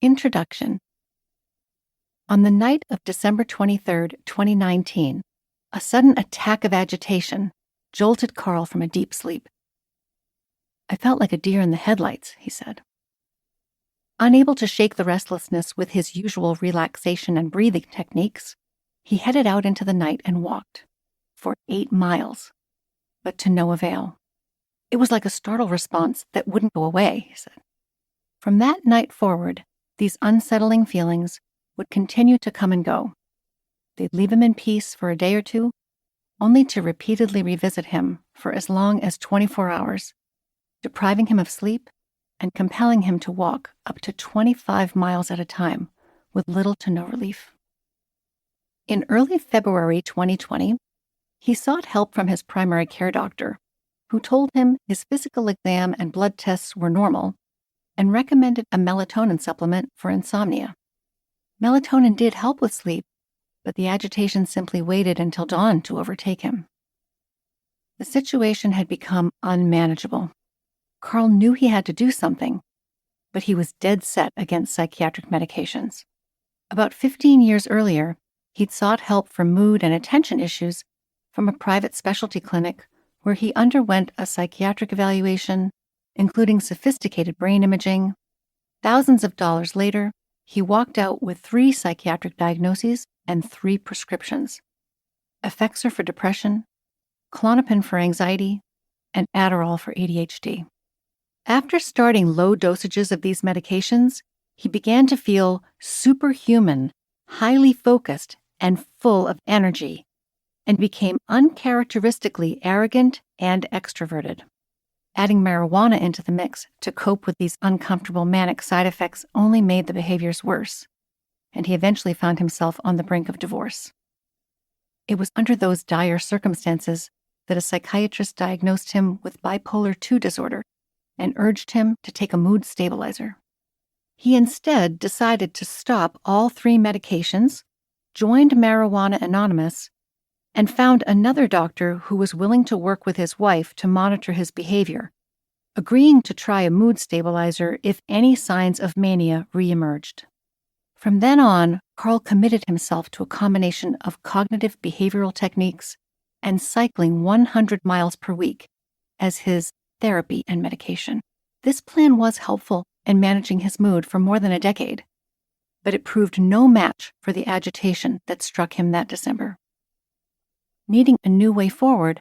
Introduction. On the night of December 23rd, 2019, a sudden attack of agitation jolted Carl from a deep sleep. "I felt like a deer in the headlights," he said. Unable to shake the restlessness with his usual relaxation and breathing techniques, he headed out into the night and walked for 8 miles, but to no avail. It was like a startle response that wouldn't go away, he said. From that night forward, these unsettling feelings would continue to come and go. They'd leave him in peace for a day or two, only to repeatedly revisit him for as long as 24 hours, depriving him of sleep and compelling him to walk up to 25 miles at a time with little to no relief. In early February 2020, he sought help from his primary care doctor, who told him his physical exam and blood tests were normal and recommended a melatonin supplement for insomnia. Melatonin did help with sleep, but the agitation simply waited until dawn to overtake him. The situation had become unmanageable. Carl knew he had to do something, but he was dead set against psychiatric medications. About 15 years earlier, he'd sought help for mood and attention issues from a private specialty clinic where he underwent a psychiatric evaluation, including sophisticated brain imaging. Thousands of dollars later, he walked out with 3 psychiatric diagnoses and 3 prescriptions: Effexor for depression, Klonopin for anxiety, and Adderall for ADHD. After starting low dosages of these medications, he began to feel superhuman, highly focused, and full of energy, and became uncharacteristically arrogant and extroverted. Adding marijuana into the mix to cope with these uncomfortable manic side effects only made the behaviors worse, and he eventually found himself on the brink of divorce. It was under those dire circumstances that a psychiatrist diagnosed him with bipolar II disorder and urged him to take a mood stabilizer. He instead decided to stop all 3 medications, joined Marijuana Anonymous, and found another doctor who was willing to work with his wife to monitor his behavior, agreeing to try a mood stabilizer if any signs of mania reemerged. From then on, Carl committed himself to a combination of cognitive behavioral techniques and cycling 100 miles per week as his therapy and medication. This plan was helpful in managing his mood for more than a decade, but it proved no match for the agitation that struck him that December. Needing a new way forward,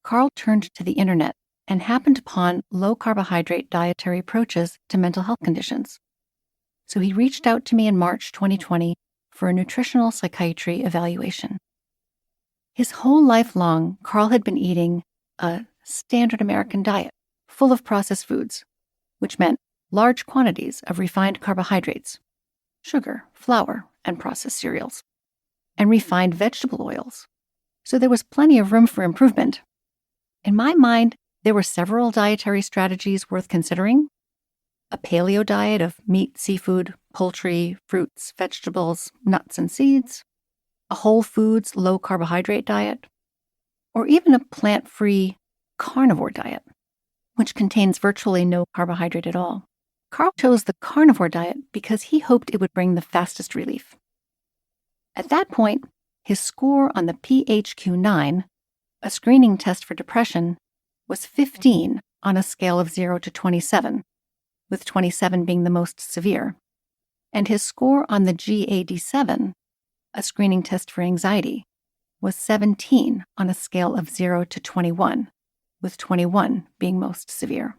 Carl turned to the internet and happened upon low-carbohydrate dietary approaches to mental health conditions. So he reached out to me in March 2020 for a nutritional psychiatry evaluation. His whole life long, Carl had been eating a standard American diet full of processed foods, which meant large quantities of refined carbohydrates, sugar, flour, and processed cereals, and refined vegetable oils. So there was plenty of room for improvement. In my mind, there were several dietary strategies worth considering: a paleo diet of meat, seafood, poultry, fruits, vegetables, nuts, and seeds, a whole foods, low-carbohydrate diet, or even a plant-free carnivore diet, which contains virtually no carbohydrate at all. Carl chose the carnivore diet because he hoped it would bring the fastest relief. At that point, his score on the PHQ-9, a screening test for depression, was 15 on a scale of 0 to 27, with 27 being the most severe, and his score on the GAD-7, a screening test for anxiety, was 17 on a scale of 0 to 21, with 21 being most severe.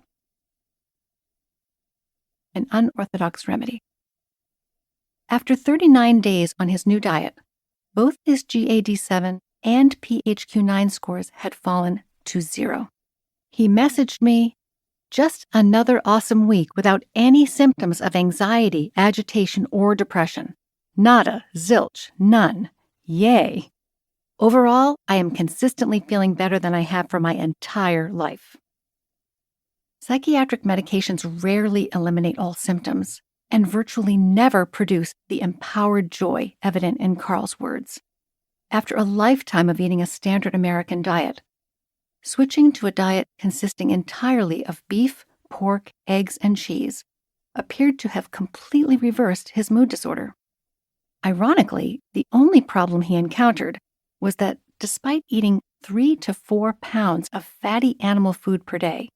An unorthodox remedy. After 39 days on his new diet, both his GAD-7 and PHQ-9 scores had fallen to 0. He messaged me, "Just another awesome week without any symptoms of anxiety, agitation, or depression. Nada, zilch, none. Yay. Overall, I am consistently feeling better than I have for my entire life." Psychiatric medications rarely eliminate all symptoms and virtually never produce the empowered joy evident in Carl's words. After a lifetime of eating a standard American diet, switching to a diet consisting entirely of beef, pork, eggs, and cheese appeared to have completely reversed his mood disorder. Ironically, the only problem he encountered was that despite eating 3 to 4 pounds of fatty animal food per day,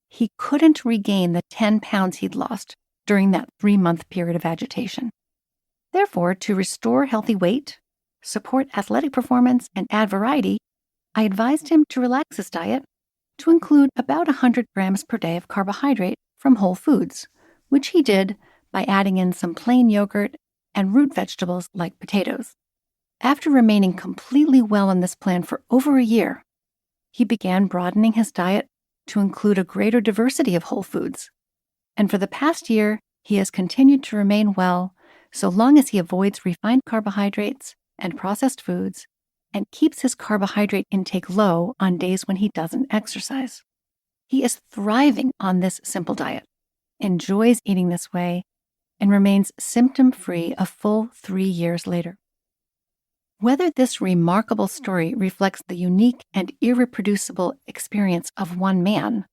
he couldn't regain the 10 pounds he'd lost during that 3-month period of agitation. Therefore, to restore healthy weight, support athletic performance, and add variety, I advised him to relax his diet to include about 100 grams per day of carbohydrate from whole foods, which he did by adding in some plain yogurt and root vegetables like potatoes. After remaining completely well on this plan for over a year, he began broadening his diet to include a greater diversity of whole foods. And for the past year, he has continued to remain well so long as he avoids refined carbohydrates and processed foods and keeps his carbohydrate intake low on days when he doesn't exercise. He is thriving on this simple diet, enjoys eating this way, and remains symptom-free a full 3 years later. Whether this remarkable story reflects the unique and irreproducible experience of one man,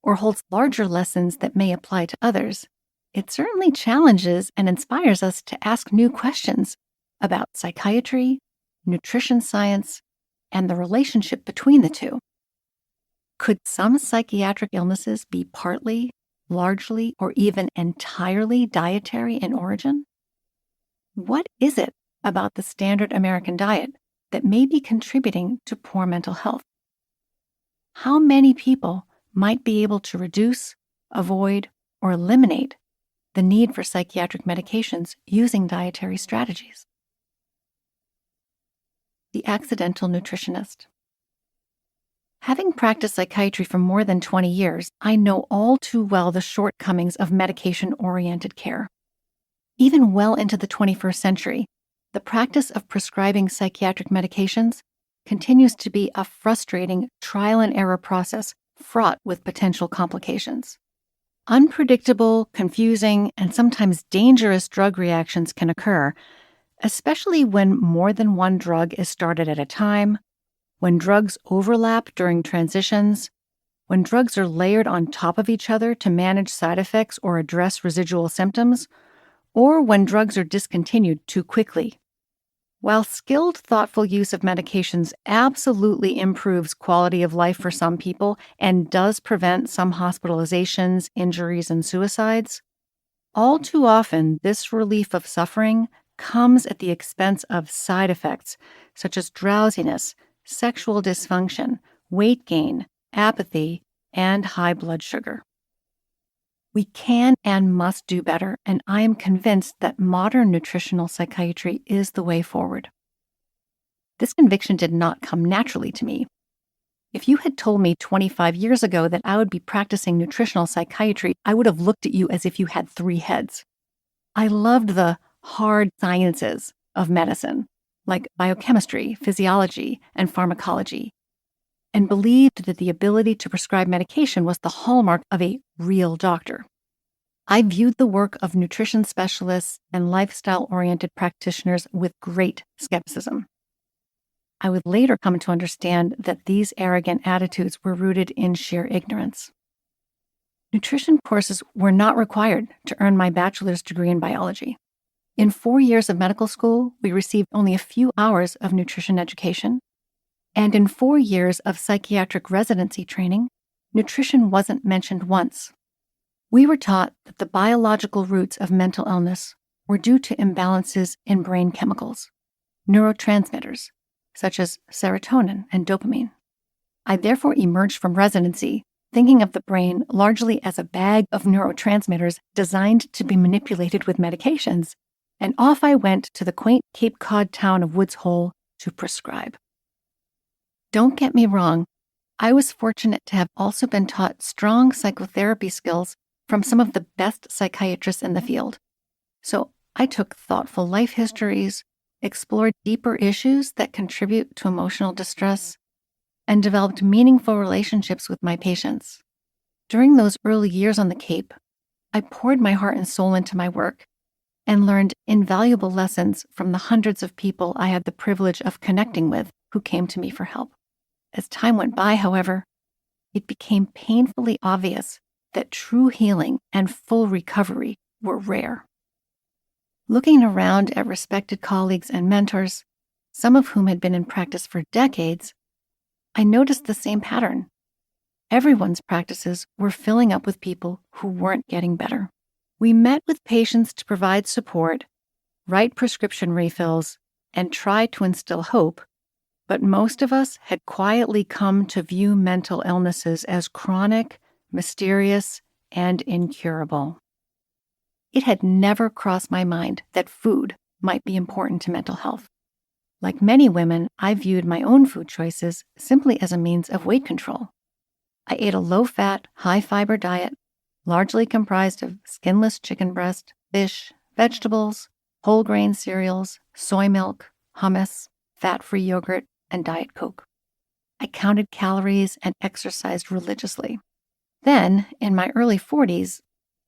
or holds larger lessons that may apply to others, it certainly challenges and inspires us to ask new questions about psychiatry, nutrition science, and the relationship between the two. Could some psychiatric illnesses be partly, largely, or even entirely dietary in origin? What is it about the standard American diet that may be contributing to poor mental health? How many people might be able to reduce, avoid, or eliminate the need for psychiatric medications using dietary strategies? The accidental nutritionist. Having practiced psychiatry for more than 20 years, I know all too well the shortcomings of medication-oriented care. Even well into the 21st century, the practice of prescribing psychiatric medications continues to be a frustrating trial-and-error process fraught with potential complications. Unpredictable, confusing, and sometimes dangerous drug reactions can occur, especially when more than one drug is started at a time, when drugs overlap during transitions, when drugs are layered on top of each other to manage side effects or address residual symptoms, or when drugs are discontinued too quickly. While skilled, thoughtful use of medications absolutely improves quality of life for some people and does prevent some hospitalizations, injuries, and suicides, all too often this relief of suffering comes at the expense of side effects such as drowsiness, sexual dysfunction, weight gain, apathy, and high blood sugar. We can and must do better, and I am convinced that modern nutritional psychiatry is the way forward. This conviction did not come naturally to me. If you had told me 25 years ago that I would be practicing nutritional psychiatry, I would have looked at you as if you had 3 heads. I loved the hard sciences of medicine, like biochemistry, physiology, and pharmacology, and believed that the ability to prescribe medication was the hallmark of a real doctor. I viewed the work of nutrition specialists and lifestyle-oriented practitioners with great skepticism. I would later come to understand that these arrogant attitudes were rooted in sheer ignorance. Nutrition courses were not required to earn my bachelor's degree in biology. In 4 years of medical school, we received only a few hours of nutrition education, and in 4 years of psychiatric residency training, nutrition wasn't mentioned once. We were taught that the biological roots of mental illness were due to imbalances in brain chemicals, neurotransmitters, such as serotonin and dopamine. I therefore emerged from residency thinking of the brain largely as a bag of neurotransmitters designed to be manipulated with medications, and off I went to the quaint Cape Cod town of Woods Hole to prescribe. Don't get me wrong, I was fortunate to have also been taught strong psychotherapy skills from some of the best psychiatrists in the field. So I took thoughtful life histories, explored deeper issues that contribute to emotional distress, and developed meaningful relationships with my patients. During those early years on the Cape, I poured my heart and soul into my work and learned invaluable lessons from the hundreds of people I had the privilege of connecting with who came to me for help. As time went by, however, it became painfully obvious that true healing and full recovery were rare. Looking around at respected colleagues and mentors, some of whom had been in practice for decades, I noticed the same pattern. Everyone's practices were filling up with people who weren't getting better. We met with patients to provide support, write prescription refills, and try to instill hope, but most of us had quietly come to view mental illnesses as chronic, mysterious, and incurable. It had never crossed my mind that food might be important to mental health. Like many women, I viewed my own food choices simply as a means of weight control. I ate a low-fat, high-fiber diet, largely comprised of skinless chicken breast, fish, vegetables, whole grain cereals, soy milk, hummus, fat-free yogurt, and Diet Coke. I counted calories and exercised religiously. Then, in my early 40s,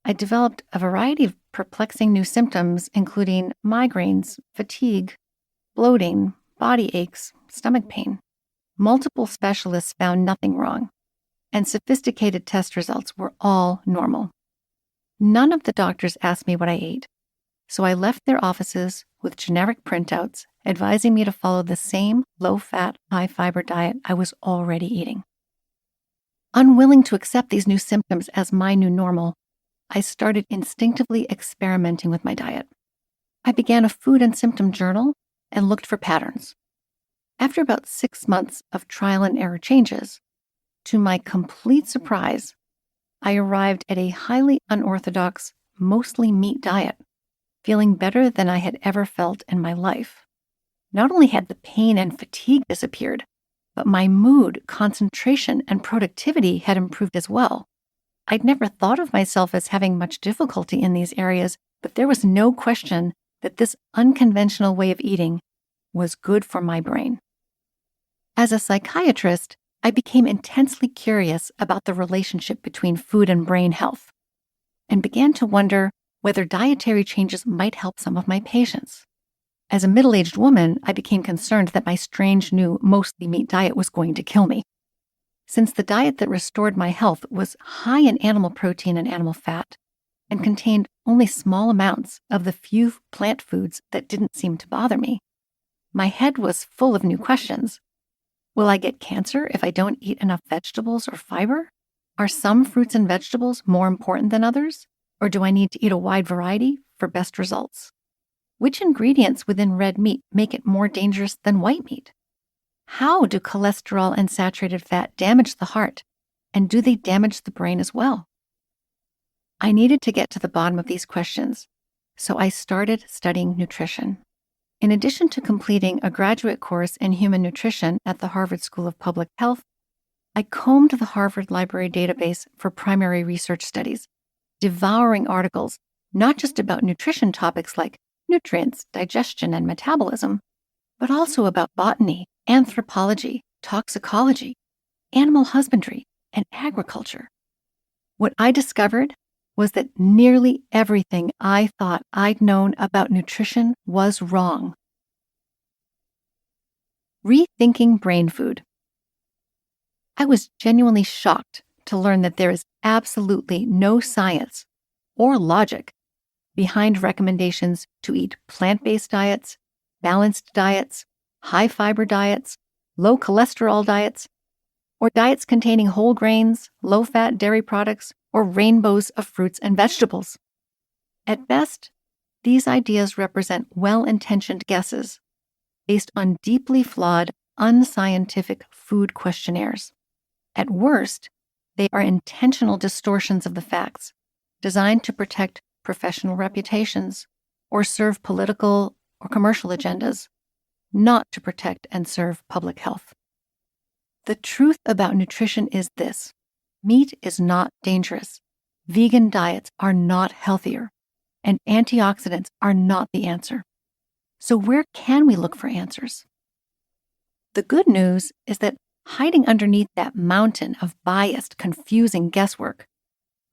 I developed a variety of perplexing new symptoms, including migraines, fatigue, bloating, body aches, stomach pain. Multiple specialists found nothing wrong, and sophisticated test results were all normal. None of the doctors asked me what I ate, so I left their offices with generic printouts advising me to follow the same low-fat, high-fiber diet I was already eating. Unwilling to accept these new symptoms as my new normal, I started instinctively experimenting with my diet. I began a food and symptom journal and looked for patterns. After about 6 months of trial and error changes, to my complete surprise, I arrived at a highly unorthodox, mostly meat diet, feeling better than I had ever felt in my life. Not only had the pain and fatigue disappeared, but my mood, concentration, and productivity had improved as well. I'd never thought of myself as having much difficulty in these areas, but there was no question that this unconventional way of eating was good for my brain. As a psychiatrist, I became intensely curious about the relationship between food and brain health, and began to wonder whether dietary changes might help some of my patients. As a middle-aged woman, I became concerned that my strange new mostly meat diet was going to kill me. Since the diet that restored my health was high in animal protein and animal fat, and contained only small amounts of the few plant foods that didn't seem to bother me, my head was full of new questions. Will I get cancer if I don't eat enough vegetables or fiber? Are some fruits and vegetables more important than others? Or do I need to eat a wide variety for best results? Which ingredients within red meat make it more dangerous than white meat? How do cholesterol and saturated fat damage the heart? And do they damage the brain as well? I needed to get to the bottom of these questions, so I started studying nutrition. In addition to completing a graduate course in human nutrition at the Harvard School of Public Health, I combed the Harvard Library database for primary research studies, devouring articles not just about nutrition topics like nutrients, digestion, and metabolism, but also about botany, anthropology, toxicology, animal husbandry, and agriculture. What I discovered was that nearly everything I thought I'd known about nutrition was wrong. Rethinking brain food. I was genuinely shocked to learn that there is absolutely no science or logic behind recommendations to eat plant-based diets, balanced diets, high-fiber diets, low-cholesterol diets, or diets containing whole grains, low-fat dairy products, or rainbows of fruits and vegetables. At best, these ideas represent well-intentioned guesses based on deeply flawed, unscientific food questionnaires. At worst, they are intentional distortions of the facts, designed to protect professional reputations or serve political or commercial agendas, not to protect and serve public health. The truth about nutrition is this: meat is not dangerous, vegan diets are not healthier, and antioxidants are not the answer. So where can we look for answers? The good news is that hiding underneath that mountain of biased, confusing guesswork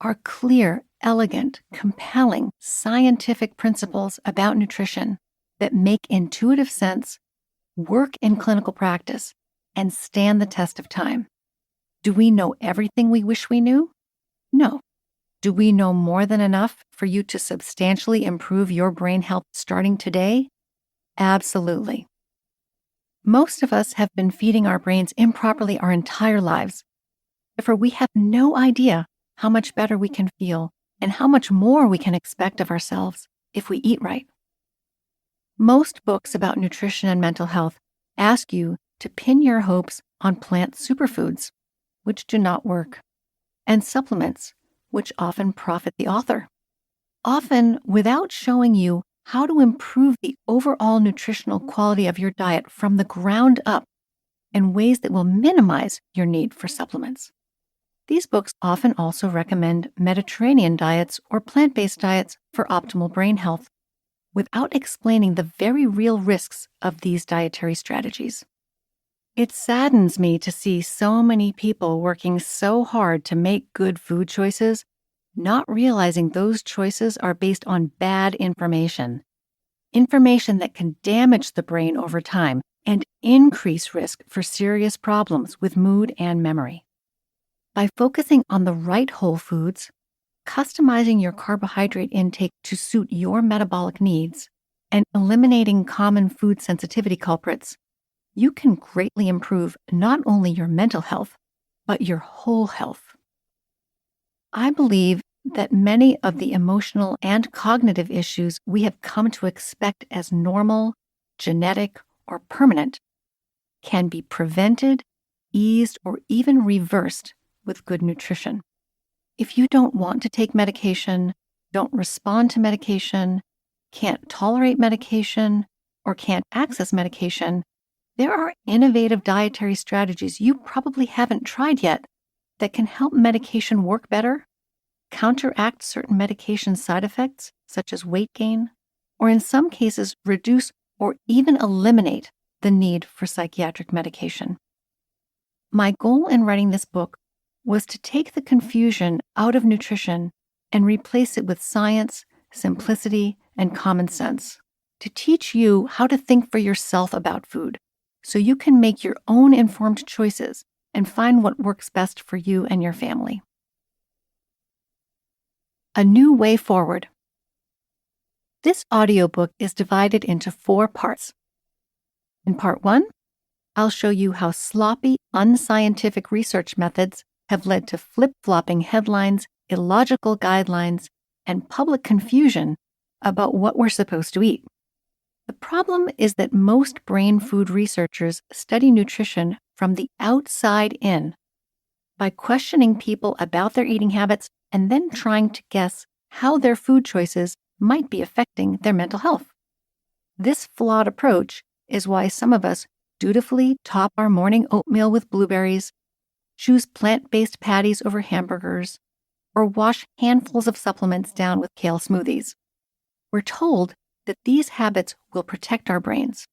are clear, elegant, compelling, scientific principles about nutrition that make intuitive sense, work in clinical practice, and stand the test of time. Do we know everything we wish we knew? No, Do we know more than enough for you to substantially improve your brain health starting today? Absolutely. Most of us have been feeding our brains improperly our entire lives. Therefore, we have no idea how much better we can feel and how much more we can expect of ourselves if we eat right. Most books about nutrition and mental health ask you to pin your hopes on plant superfoods, which do not work, and supplements, which often profit the author, often without showing you how to improve the overall nutritional quality of your diet from the ground up in ways that will minimize your need for supplements. These books often also recommend Mediterranean diets or plant-based diets for optimal brain health, without explaining the very real risks of these dietary strategies. It saddens me to see so many people working so hard to make good food choices, not realizing those choices are based on bad information that can damage the brain over time and increase risk for serious problems with mood and memory. By focusing on the right whole foods, customizing your carbohydrate intake to suit your metabolic needs, and eliminating common food sensitivity culprits, you can greatly improve not only your mental health, but your whole health. I believe that many of the emotional and cognitive issues we have come to expect as normal, genetic, or permanent can be prevented, eased, or even reversed with good nutrition. If you don't want to take medication, don't respond to medication, can't tolerate medication, or can't access medication, there are innovative dietary strategies you probably haven't tried yet that can help medication work better, counteract certain medication side effects, such as weight gain, or in some cases reduce or even eliminate the need for psychiatric medication. My goal in writing this book was to take the confusion out of nutrition and replace it with science, simplicity, and common sense, to teach you how to think for yourself about food, so you can make your own informed choices and find what works best for you and your family. A New Way Forward. This audiobook is divided into 4 parts. In part 1, I'll show you how sloppy, unscientific research methods have led to flip-flopping headlines, illogical guidelines, and public confusion about what we're supposed to eat. The problem is that most brain food researchers study nutrition from the outside in, by questioning people about their eating habits and then trying to guess how their food choices might be affecting their mental health. This flawed approach is why some of us dutifully top our morning oatmeal with blueberries, choose plant-based patties over hamburgers, or wash handfuls of supplements down with kale smoothies. We're told that these habits will protect our brains.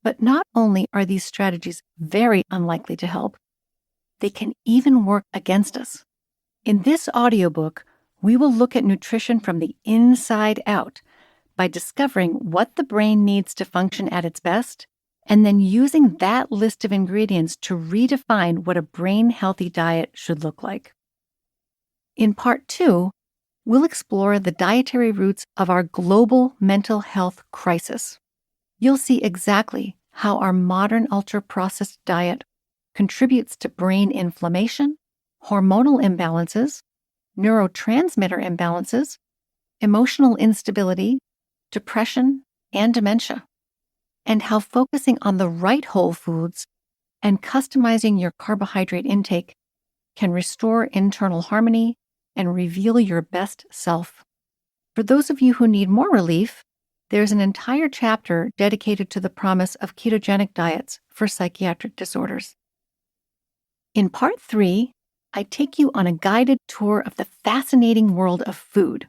But not only are these strategies very unlikely to help, they can even work against us. In this audiobook, we will look at nutrition from the inside out by discovering what the brain needs to function at its best, and then using that list of ingredients to redefine what a brain-healthy diet should look like. In part 2, we'll explore the dietary roots of our global mental health crisis. You'll see exactly how our modern ultra-processed diet contributes to brain inflammation, hormonal imbalances, neurotransmitter imbalances, emotional instability, depression, and dementia, and how focusing on the right whole foods and customizing your carbohydrate intake can restore internal harmony and reveal your best self. For those of you who need more relief, there's an entire chapter dedicated to the promise of ketogenic diets for psychiatric disorders. In part 3, I take you on a guided tour of the fascinating world of food.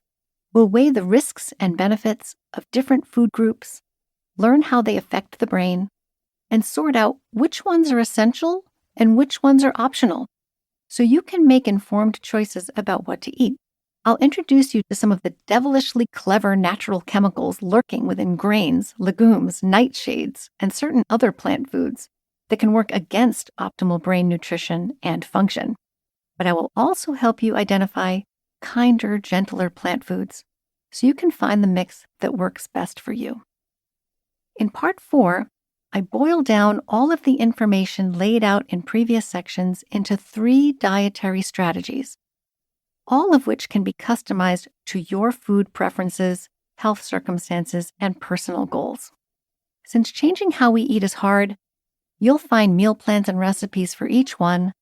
We'll weigh the risks and benefits of different food groups, learn how they affect the brain, and sort out which ones are essential and which ones are optional, so you can make informed choices about what to eat. I'll introduce you to some of the devilishly clever natural chemicals lurking within grains, legumes, nightshades, and certain other plant foods that can work against optimal brain nutrition and function. But I will also help you identify kinder, gentler plant foods so you can find the mix that works best for you. In Part 4, I boil down all of the information laid out in previous sections into 3 dietary strategies, all of which can be customized to your food preferences, health circumstances, and personal goals. Since changing how we eat is hard, you'll find meal plans and recipes for each one,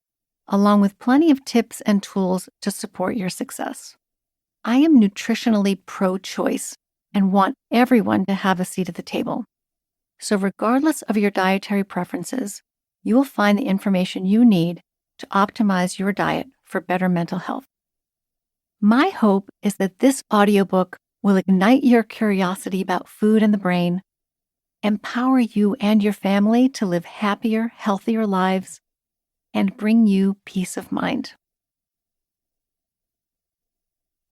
along with plenty of tips and tools to support your success. I am nutritionally pro-choice and want everyone to have a seat at the table. So regardless of your dietary preferences, you will find the information you need to optimize your diet for better mental health. My hope is that this audiobook will ignite your curiosity about food and the brain, empower you and your family to live happier, healthier lives, and bring you peace of mind.